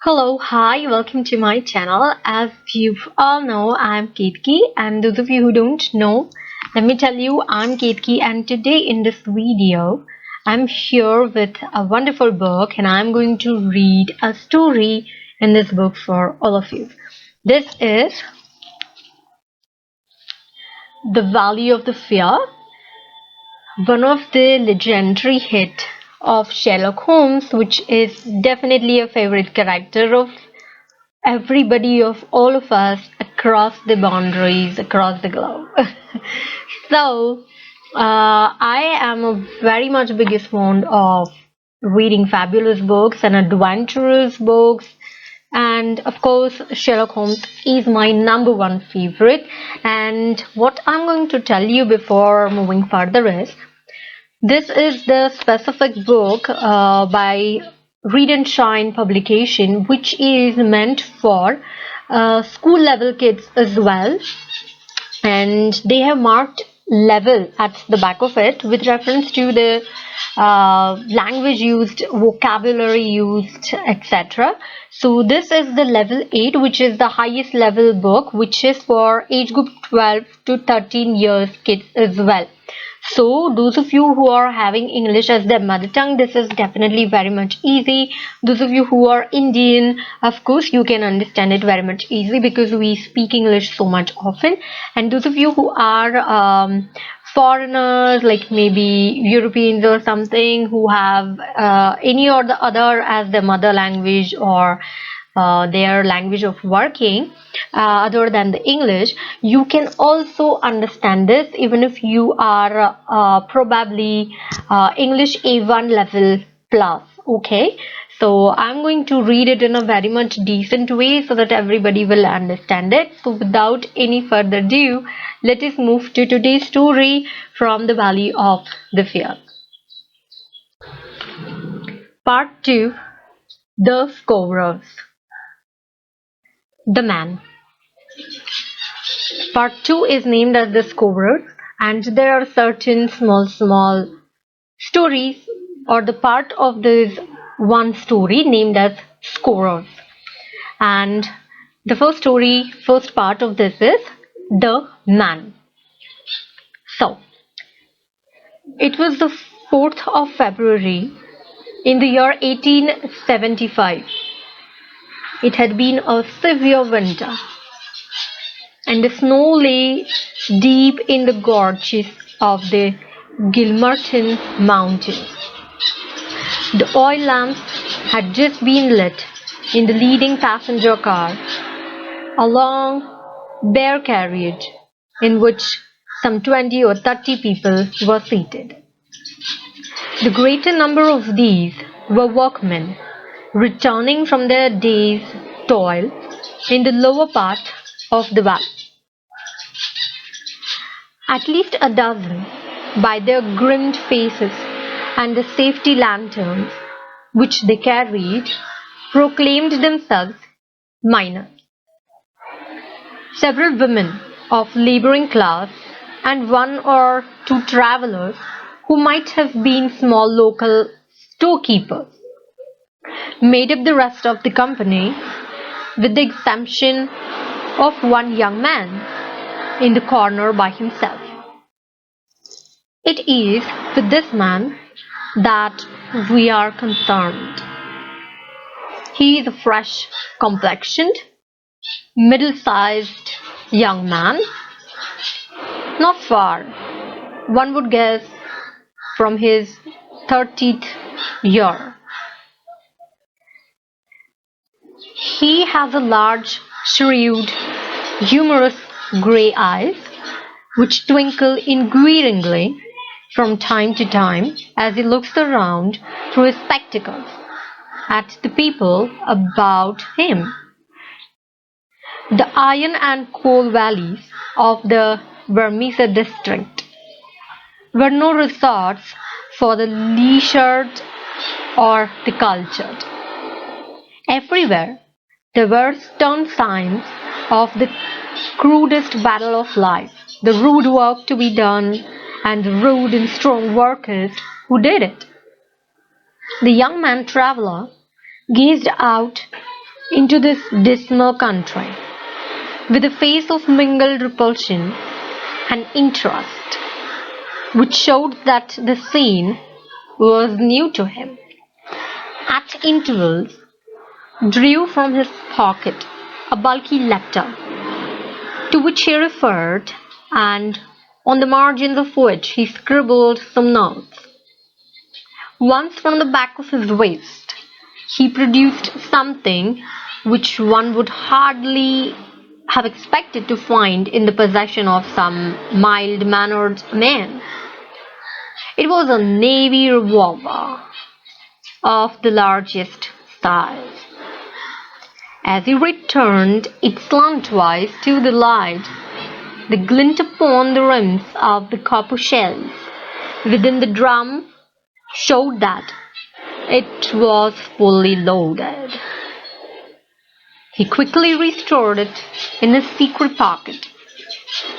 Hello, hi, welcome to my channel. As you all know, I'm Ketki, and those of you who don't know, let me tell you, I'm Ketki, and today in this video, I'm here with a wonderful book, and I'm going to read a story in this book for all of you. This is The Valley of the Fear, one of the legendary hit of Sherlock Holmes, which is definitely a favorite character of everybody, of all of us across the boundaries, across the globe. So I am a very much biggest fond of reading fabulous books and adventurous books, and of course Sherlock Holmes is my number one favorite. And what I'm going to tell you before moving further is, this is the specific book by Read and Shine publication, which is meant for school level kids as well. And they have marked level at the back of it with reference to the language used, vocabulary used, etc. So this is the level 8, which is the highest level book, which is for age group 12 to 13 years kids as well. So those of you who are having English as their mother tongue, this is definitely very much easy. Those of you who are Indian, of course you can understand it very much easily because we speak English so much often. And those of you who are foreigners, like maybe Europeans or something, who have any or the other as their mother language or their language of working other than the English, you can also understand this even if you are probably English A1 level plus. Okay, so I'm going to read it in a very much decent way so that everybody will understand it. So without any further ado, let us move to today's story from the Valley of the Fear. Part 2: The Scorers. The Man. Part 2 is named as The Scorers, and there are certain small stories or the part of this one story named as Scorers. And the first part of this is The Man. So, it was the 4th of February in the year 1875. It had been a severe winter, and the snow lay deep in the gorges of the Gilmerton Mountains. The oil lamps had just been lit in the leading passenger car, a long, bare carriage in which some 20 or 30 people were seated. The greater number of these were workmen returning from their day's toil in the lower part of the valley. At least a dozen, by their grimmed faces and the safety lanterns which they carried, proclaimed themselves miners. Several women of labouring class and one or two travellers who might have been small local storekeepers made up the rest of the company, with the exception of one young man in the corner by himself. It is with this man that we are concerned. He is a fresh complexioned, middle-sized young man, not far, one would guess, from his 30th year. He has a large, shrewd, humorous grey eyes, which twinkle inquiringly from time to time as he looks around through his spectacles at the people about him. The iron and coal valleys of the Vermisa district were no resorts for the leisured or the cultured. Everywhere there were stern signs of the crudest battle of life, the rude work to be done, and the rude and strong workers who did it. The young man traveller gazed out into this dismal country with a face of mingled repulsion and interest, which showed that the scene was new to him. At intervals, drew from his pocket a bulky letter to which he referred, and on the margins of which he scribbled some notes. Once from the back of his waist, he produced something which one would hardly have expected to find in the possession of some mild-mannered man. It was a navy revolver of the largest size. As he returned it slantwise to the light, the glint upon the rims of the copper shells within the drum showed that it was fully loaded. He quickly restored it in his secret pocket,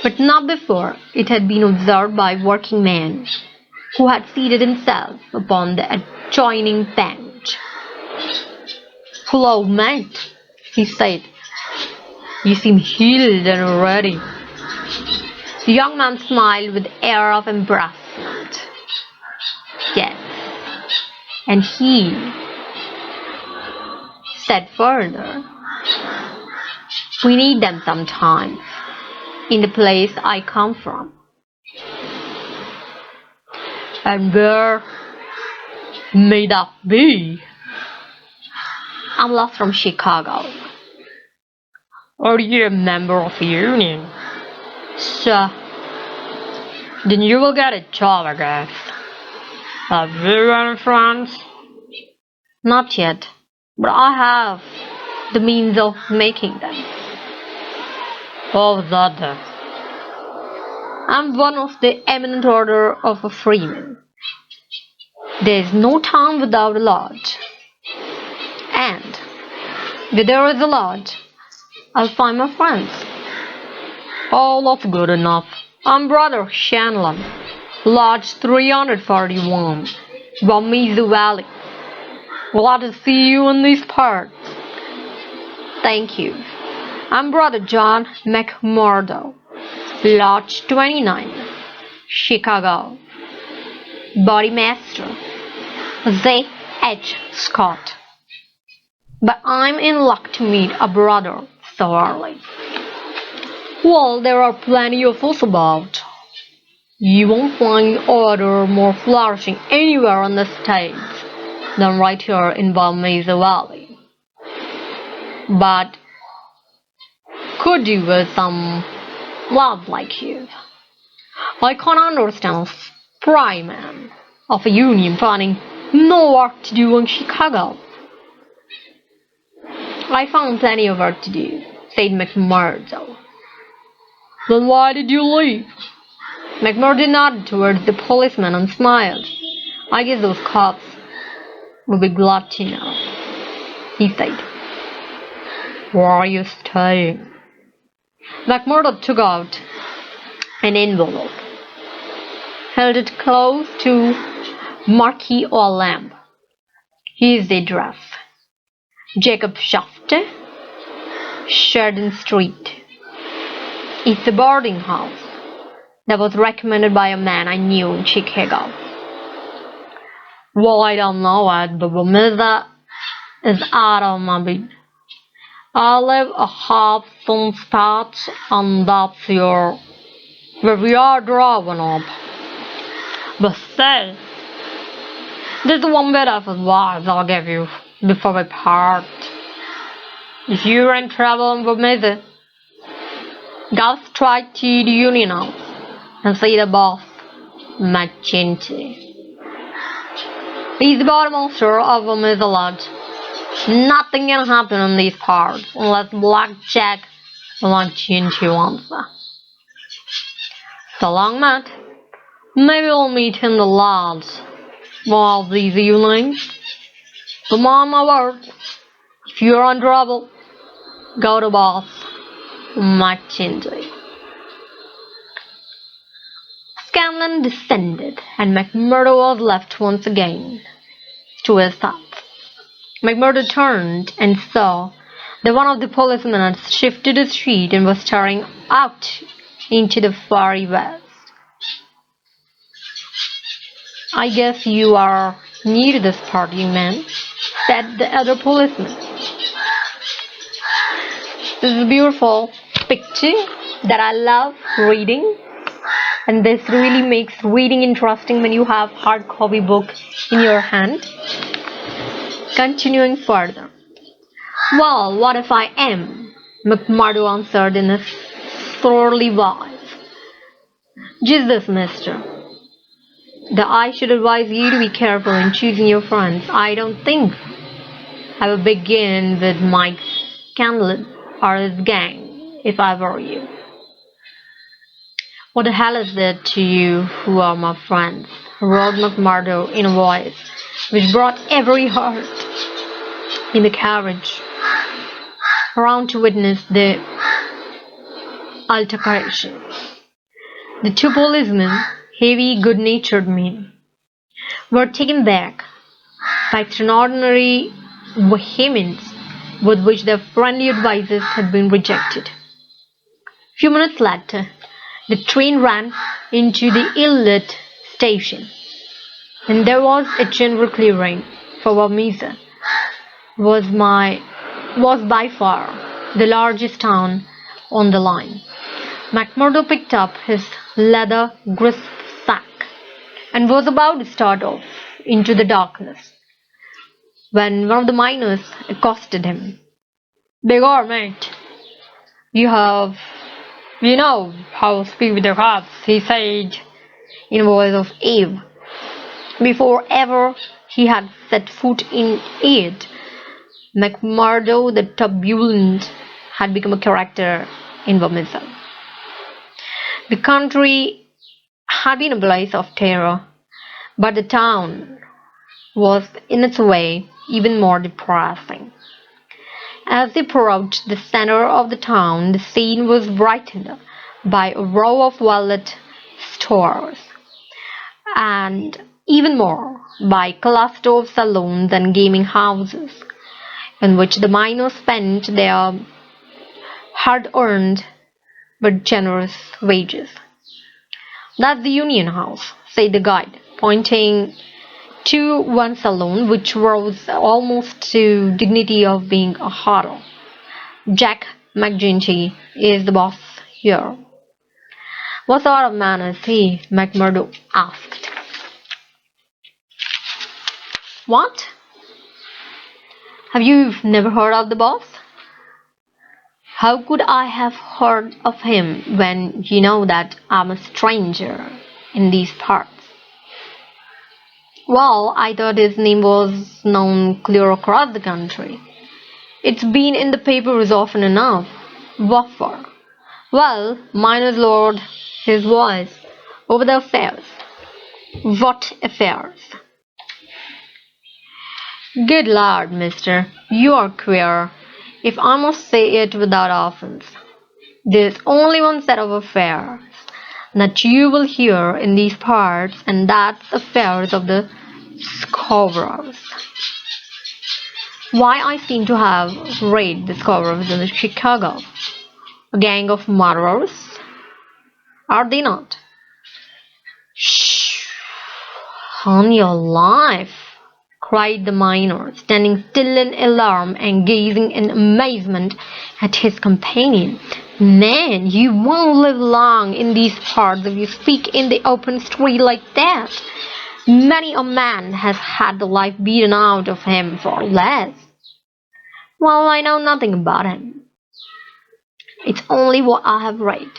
but not before it had been observed by a working man who had seated himself upon the adjoining bench. "Hullo, mate," he said. "You seem healed and ready." The young man smiled with the air of embarrassment. "Yes." And he said further, "We need them sometimes in the place I come from." "And where may that be?" "I'm lost from Chicago." "Are you a member of the union?" "Sure." "Then you will get a job, I guess. Have you any friends?" "Not yet, but I have the means of making them." "How's that then?" "I'm one of the eminent order of a freeman. There's no town without a lodge, and where there is a lodge, I'll find my friends." "Oh, that's good enough. I'm Brother Shanlon, Lodge 341, Wamizu Valley. Glad to see you in these parts." "Thank you. I'm Brother John McMurdo, Lodge 29, Chicago. Bodymaster Z. H. Scott. But I'm in luck to meet a brother so early." "Well, there are plenty of us about. You won't find order more flourishing anywhere in the States than right here in Wamizu Valley. But could do with some lads like you. I can't understand a spry man of a union finding no work to do in Chicago." "I found plenty of work to do," said McMurdo. "Then why did you leave?" McMurdo nodded towards the policeman and smiled. "I guess those cops will be glad to know," he said. "Where are you staying?" McMurdo took out an envelope, held it close to Marquis or lamp. "Here's the address. Jacob Shafter, Sheridan Street. It's a boarding house that was recommended by a man I knew in Chicago." "Well, I don't know it, but Wamizu is out of my beat. I live a half some spots, and that's where we are driving up. But say, there's one bit of advice I'll give you before we part. If you're in trouble with me, go straight to the union house and see the boss, McGinty. He's the bodymaster of a lodge. Nothing can happen in these parts unless Blackjack McGinty wants it. So long, Matt. Maybe we'll meet in the lodge one of these evenings. But mind my word, if you're in trouble, go to boss McGinty." Scanlon descended, and McMurdo was left once again to his thoughts. McMurdo turned and saw The one of the policemen had shifted his seat and was staring out into the fiery west. "I guess you are new to this part, young man," said the other policeman. "This is a beautiful picture that I love reading, and this really makes reading interesting when you have hard copy book in your hand." Continuing further. "Well, what if I am?" McMurdo answered in a surly voice. "Just this, mister, that I should advise you to be careful in choosing your friends. I don't think I will begin with Mike Scanlon or his gang if I were you." "What the hell is it to you who are my friends?" roared McMurdo in a voice which brought every heart in the carriage around to witness the altercation. The two policemen, heavy, good-natured men, were taken back by extraordinary vehemence with which their friendly advices had been rejected. A few minutes later, the train ran into the ill-lit station, and there was a general clearing, for Wamisa was by far the largest town on the line. McMurdo picked up his leather grist-sack and was about to start off into the darkness when one of the miners accosted him. "Begor, mate, you know how to speak with the cops," he said in a voice of awe. Before ever he had set foot in it, McMurdo the turbulent had become a character in Wamisa. The country had been a blaze of terror, but the town was in its way even more depressing. As they approached the center of the town, the scene was brightened by a row of well-lit stores, and even more by a cluster of saloons and gaming houses, in which the miners spent their hard-earned but generous wages. "That's the Union House," said the guide, pointing to one saloon which rose almost to dignity of being a hotel. "Jack McGinty is the boss here." "What sort of man is he?" McMurdo asked. "What? Have you never heard of the boss?" "How could I have heard of him when you know that I'm a stranger in these parts?" "Well, I thought his name was known clear across the country. It's been in the papers often enough." "What for?" "Well," Miners lowered his voice, "over the affairs." "What affairs?" "Good Lord, mister, you're queer, if I must say it without offence. There's only one set of affairs that you will hear in these parts, and that's affairs of the Scovrels. Why, I seem to have read the Scovrels in Chicago. A gang of murderers, are they not?" "Shh! On your life!" cried the miner, standing still in alarm and gazing in amazement at his companion. "Man, you won't live long in these parts if you speak in the open street like that. Many a man has had the life beaten out of him for less." "Well, I know nothing about him. It's only what I have read.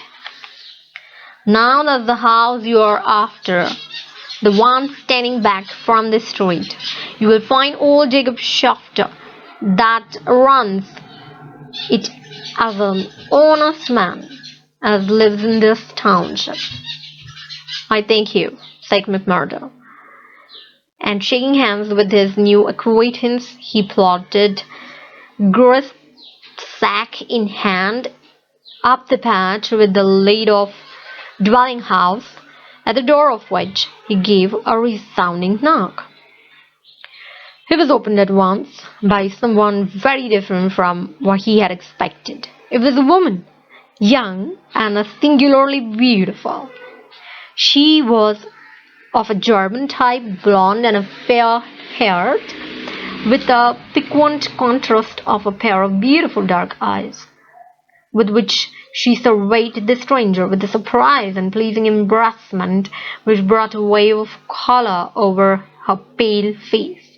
Now that's the house you are after, the one standing back from the street. You will find old Jacob Shafter that runs it as an honest man as lives in this township." "I thank you," said McMurdo, and shaking hands with his new acquaintance, he plodded, grist sack in hand, up the path with the laid-off dwelling house, at the door of which he gave a resounding knock. He was opened at once by someone very different from what he had expected. It was a woman, young and singularly beautiful. She was of a German type, blonde and fair-haired, with a piquant contrast of a pair of beautiful dark eyes, with which she surveyed the stranger with a surprise and pleasing embarrassment which brought a wave of colour over her pale face.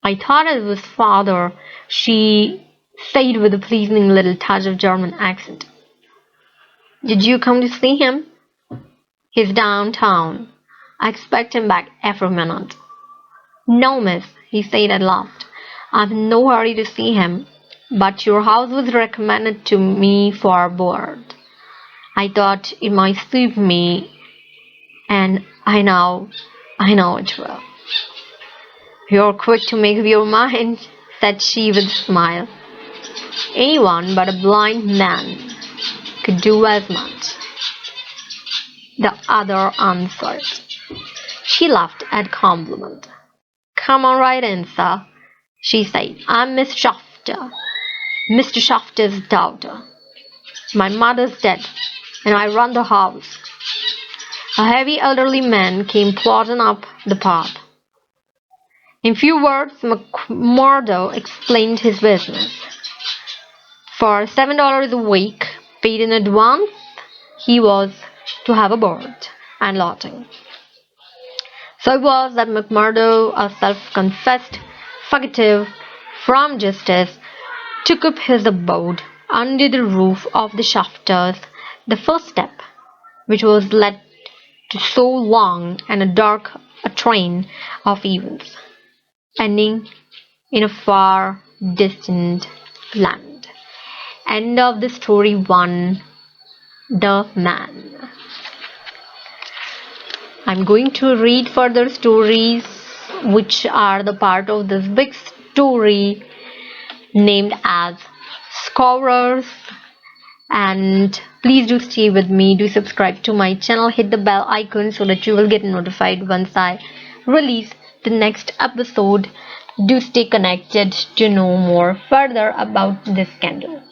"I thought it was father," she said with a pleasing little touch of German accent. "Did you come to see him?" "He's downtown. I expect him back every minute." "No, miss," he said at last. "I'm in no hurry to see him, but your house was recommended to me for board. I thought it might suit me, and I know it will." "You're quick to make up your mind," said she with a smile. "Anyone but a blind man could do as much," the other answered. She laughed at compliment. "Come on right in, sir," she said. "I'm Miss Shafter, Mr. Shafter's daughter. My mother's dead, and I run the house." A heavy elderly man came plodding up the path. In few words, McMurdo explained his business. For $7 a week, paid in advance, he was to have a board and lodging. So it was that McMurdo, a self-confessed fugitive from justice, took up his abode under the roof of the Shafters, the first step, which was led to so long and dark a train of events, ending in a far distant land. End of the story 1. The Man. I'm going to read further stories which are the part of this big story named as Scorers, and please do stay with me, do subscribe to my channel, hit the bell icon so that you will get notified once I release the next episode. Do stay connected to know more further about this scandal.